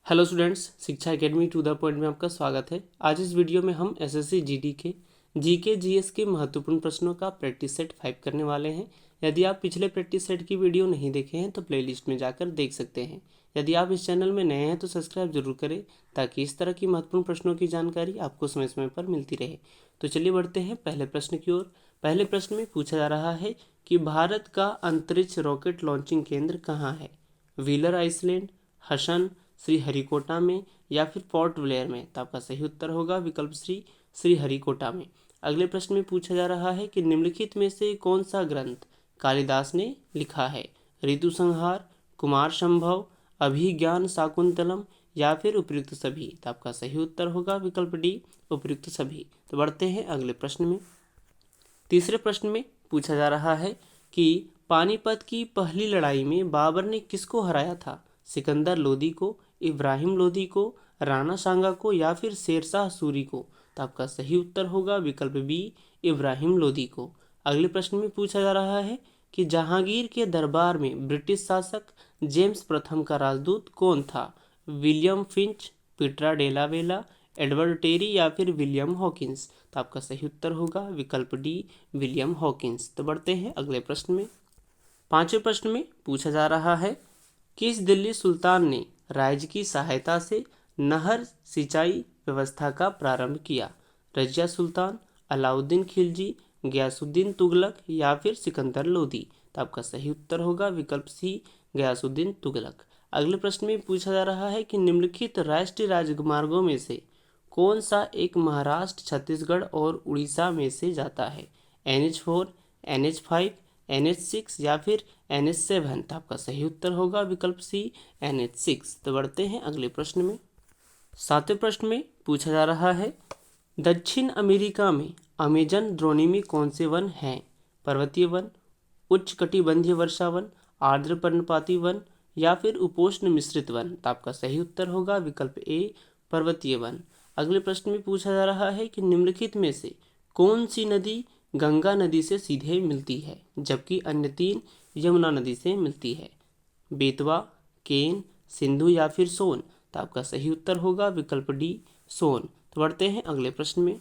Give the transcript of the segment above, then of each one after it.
Hello students, शिक्षा academy to the point में आपका स्वागत है। आज इस वीडियो में हम एसएससी जीडी के जीके जीएस के महत्वपूर्ण प्रश्नों का प्रैक्टिस सेट 5 करने वाले हैं। यदि आप पिछले प्रैक्टिस सेट की वीडियो नहीं देखे हैं तो प्लेलिस्ट में जाकर देख सकते हैं। यदि आप इस चैनल में नए हैं तो सब्सक्राइब जरूर करें ताकि इस तरह की महत्वपूर्ण प्रश्नों की जानकारी आपको समय समय पर मिलती रहे। तो चलिए बढ़ते हैं पहले प्रश्न की ओर। पहले प्रश्न में पूछा जा रहा है कि भारत का अंतरिक्ष रॉकेट लॉन्चिंग केंद्र कहाँ है? व्हीलर आइसलैंड, हसन, श्रीहरिकोटा में या फिर पोर्ट ब्लेयर में? तो आपका सही उत्तर होगा विकल्प श्रीहरिकोटा में। अगले प्रश्न में पूछा जा रहा है कि निम्नलिखित में से कौन सा ग्रंथ कालिदास ने लिखा है? ऋतु संहार, कुमार संभव, अभिज्ञान शाकुंतलम या फिर उपयुक्त सभी? तो आपका सही उत्तर होगा विकल्प डी, उपयुक्त सभी। तो बढ़ते हैं अगले प्रश्न में। तीसरे प्रश्न में पूछा जा रहा है कि पानीपत की पहली लड़ाई में बाबर ने किसको हराया था? सिकंदर लोदी को, इब्राहिम लोदी को, राणा सांगा को या फिर शेरशाह सूरी को? तो आपका सही उत्तर होगा विकल्प बी, इब्राहिम लोदी को। अगले प्रश्न में पूछा जा रहा है कि जहांगीर के दरबार में ब्रिटिश शासक जेम्स प्रथम का राजदूत कौन था? विलियम फिंच, पीटरा डेला वेला, एडवर्ड टेरी या फिर विलियम हॉकिंस? तो आपका सही उत्तर होगा विकल्प डी, विलियम हॉकिंस। तो बढ़ते हैं अगले प्रश्न में। पांचवें प्रश्न में पूछा जा रहा है किस दिल्ली सुल्तान ने राज्य की सहायता से नहर सिंचाई व्यवस्था का प्रारंभ किया? रजिया सुल्तान, अलाउद्दीन खिलजी, गयासुद्दीन तुगलक या फिर सिकंदर लोदी? तो आपका सही उत्तर होगा विकल्प सी, गयासुद्दीन तुगलक। अगले प्रश्न में पूछा जा रहा है कि निम्नलिखित राष्ट्रीय राजमार्गों में से कौन सा एक महाराष्ट्र, छत्तीसगढ़ और उड़ीसा में से जाता है? NH4, NH5, NH6 या फिर NH7? तो आपका सही उत्तर होगा विकल्प सी, NH6। तो बढ़ते हैं अगले प्रश्न में। सातवें प्रश्न में पूछा जा रहा है दक्षिण अमेरिका में अमेजन द्रोणी में कौन से वन हैं? पर्वतीय वन, उच्च कटिबंधीय वर्षा वन, आर्द्र पर्णपाती वन या फिर उपोष्ण मिश्रित वन? तो आपका सही उत्तर होगा विकल्प ए, पर्वतीय वन। अगले प्रश्न में पूछा जा रहा है कि निम्नलिखित में से कौन सी नदी गंगा नदी से सीधे मिलती है जबकि अन्य तीन यमुना नदी से मिलती है? बेतवा, केन, सिंधु या फिर सोन? तो आपका सही उत्तर होगा विकल्प डी, सोन। तो बढ़ते हैं अगले प्रश्न में।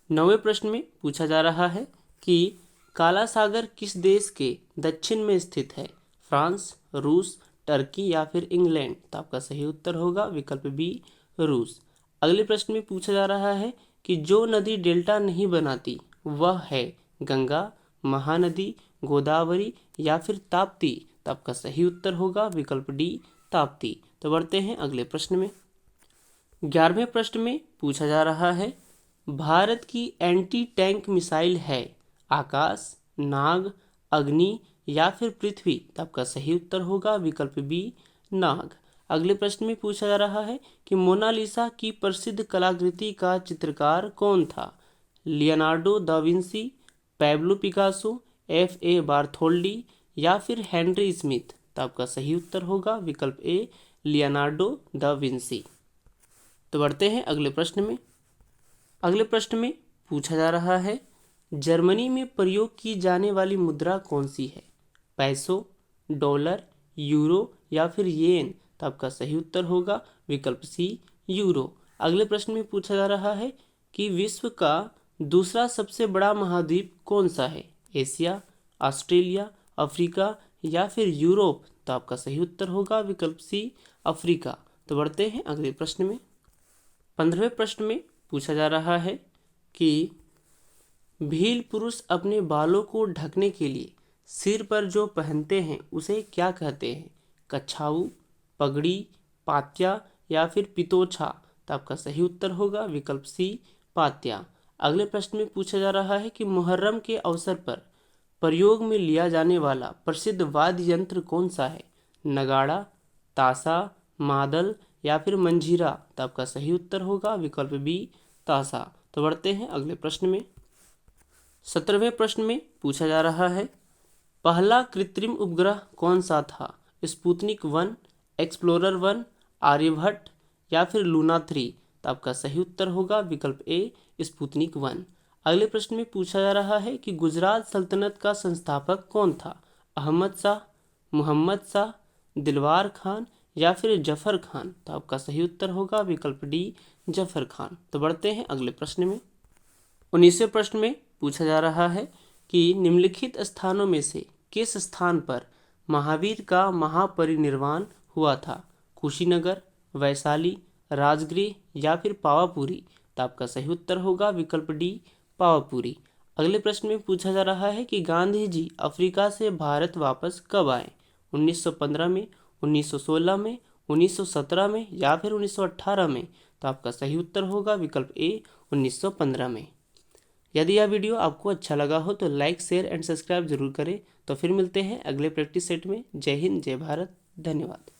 नौवें प्रश्न में पूछा जा रहा है कि काला सागर किस देश के दक्षिण में स्थित है? फ्रांस, रूस, टर्की या फिर इंग्लैंड? तो आपका सही उत्तर होगा विकल्प बी, रूस। अगले प्रश्न में पूछा जा रहा है कि जो नदी डेल्टा नहीं बनाती वह है गंगा, महानदी, गोदावरी या फिर ताप्ती? तो आपका सही उत्तर होगा विकल्प डी, ताप्ती। तो बढ़ते हैं अगले प्रश्न में। 11वें प्रश्न में पूछा जा रहा है भारत की एंटी टैंक मिसाइल है आकाश, नाग, अग्नि या फिर पृथ्वी? तो आपका सही उत्तर होगा विकल्प बी, नाग। अगले प्रश्न में पूछा जा रहा है कि मोनालिसा की प्रसिद्ध कलाकृति का चित्रकार कौन था? Leonardo da Vinci, Pablo Picasso, FA बार्थोल्डी या फिर हेनरी स्मिथ? तो आपका सही उत्तर होगा विकल्प ए, लियोनार्डो दा विंसी। तो बढ़ते हैं अगले प्रश्न में। अगले प्रश्न में पूछा जा रहा है जर्मनी में प्रयोग की जाने वाली मुद्रा कौन सी है? पैसो, डॉलर, यूरो या फिर येन? तो आपका सही उत्तर होगा विकल्प सी, यूरो। अगले प्रश्न में पूछा जा रहा है कि विश्व का दूसरा सबसे बड़ा महाद्वीप कौन सा है? एशिया, ऑस्ट्रेलिया, अफ्रीका या फिर यूरोप? तो आपका सही उत्तर होगा विकल्प सी, अफ्रीका। तो बढ़ते हैं अगले प्रश्न में। 15वें प्रश्न में पूछा जा रहा है कि भील पुरुष अपने बालों को ढकने के लिए सिर पर जो पहनते हैं उसे क्या कहते हैं? कछाऊ, पगड़ी, पात्या या फिर पितोछा? तो आपका सही उत्तर होगा विकल्प सी, पात्या। अगले प्रश्न में पूछा जा रहा है कि मुहर्रम के अवसर पर प्रयोग में लिया जाने वाला प्रसिद्ध वाद्य यंत्र कौन सा है? नगाड़ा, ताशा, मादल या फिर मंजीरा? तो आपका सही उत्तर होगा विकल्प बी, ताशा। तो बढ़ते हैं अगले प्रश्न में। 17वें प्रश्न में पूछा जा रहा है पहला कृत्रिम उपग्रह कौन सा था? स्पुतनिक 1, एक्सप्लोरर 1, आर्यभट्ट या फिर लूना 3? तो आपका सही उत्तर होगा विकल्प ए, स्पुतनिक 1। अगले प्रश्न में पूछा जा रहा है कि गुजरात सल्तनत का संस्थापक कौन था? अहमद शाह, मोहम्मद शाह, दिलवार खान या फिर जफर खान? तो आपका सही उत्तर होगा विकल्प डी, जफर खान। तो बढ़ते हैं अगले प्रश्न में। 19वें प्रश्न में पूछा जा रहा है कि निम्नलिखित स्थानों में से किस स्थान पर महावीर का महापरिनिर्वाण हुआ था? कुशीनगर, वैशाली, राजगृह या फिर पावापुरी? तो आपका सही उत्तर होगा विकल्प डी, पावापुरी। अगले प्रश्न में पूछा जा रहा है कि गांधी जी अफ्रीका से भारत वापस कब आए? 1915 में, 1916 में, 1917 में या फिर 1918 में? तो आपका सही उत्तर होगा विकल्प ए, 1915 में। यदि यह वीडियो आपको अच्छा लगा हो तो लाइक, शेयर एंड सब्सक्राइब जरूर करें। तो फिर मिलते हैं अगले प्रैक्टिस सेट में। जय हिंद, जय भारत, धन्यवाद।